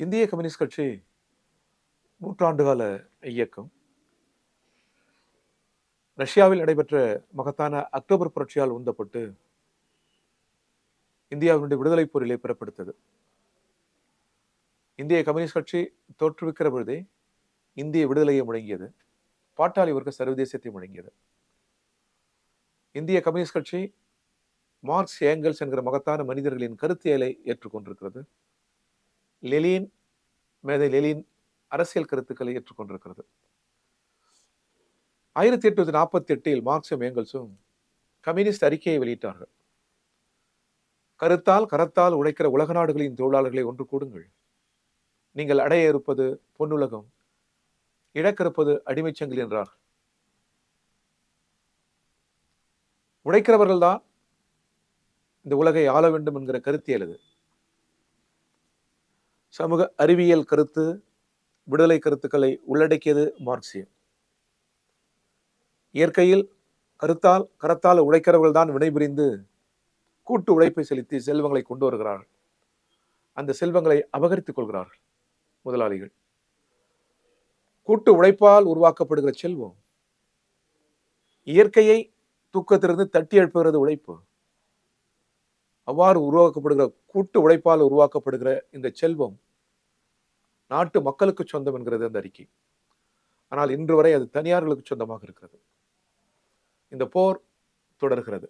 இந்திய கம்யூனிஸ்ட் கட்சி நூற்றாண்டுகால இயக்கம். ரஷ்யாவில் நடைபெற்ற மகத்தான அக்டோபர் புரட்சியால் உந்தப்பட்டு இந்தியாவினுடைய விடுதலை போரிலே பிறப்பெடுத்தது. இந்திய கம்யூனிஸ்ட் கட்சி தோற்றுவிக்கிற பொழுதே இந்திய விடுதலையை முழங்கியது. பாட்டாளி வர்க்க சர்வதேசத்தை முழங்கியது. இந்திய கம்யூனிஸ்ட் கட்சி மார்க்ஸ், ஏங்கல்ஸ் என்கிற மகத்தான மனிதர்களின் கருத்தியலை ஏற்றுக்கொண்டிருக்கிறது. லெனின், மேதை லெனின் அரசியல் கருத்துக்களை ஏற்றுக்கொண்டிருக்கிறது. 1848 மார்க்சும் ஏங்கல்ஸும் கம்யூனிஸ்ட் அறிக்கையை வெளியிட்டார்கள். கருத்தால் கரத்தால் உழைக்கிற உலக நாடுகளின் தொழிலாளர்களை ஒன்று கூடுங்கள். நீங்கள் அடைய இருப்பது பொன்னுலகம், இழக்கிருப்பது அடிமைச்சங்கில் என்றார். உழைக்கிறவர்கள் தான் இந்த உலகை ஆள வேண்டும் என்கிற கருத்தியல் இது. சமூக அறிவியல் கருத்து, விடுதலை கருத்துக்களை உள்ளடக்கியது மார்க்சியம். இயற்கையில் கருத்தால் கரத்தால் உழைக்கிறவர்கள் தான் வினைபுரிந்து கூட்டு உழைப்பை செலுத்தி செல்வங்களை கொண்டு வருகிறார்கள். அந்த செல்வங்களை அபகரித்துக் கொள்கிறார்கள் முதலாளிகள். கூட்டு உழைப்பால் உருவாக்கப்படுகிற செல்வம் இயற்கையை தூக்கத்திலிருந்து தட்டி எழுப்புகிறது உழைப்பு. அவ்வாறு உருவாக்கப்படுகிற கூட்டு உழைப்பால் உருவாக்கப்படுகிற இந்த செல்வம் நாட்டு மக்களுக்கு சொந்தம் என்கிறது அந்த அறிக்கை. ஆனால் இன்று வரை அது தனியார்களுக்கு சொந்தமாக இருக்கிறது. இந்த போர் தொடர்கிறது.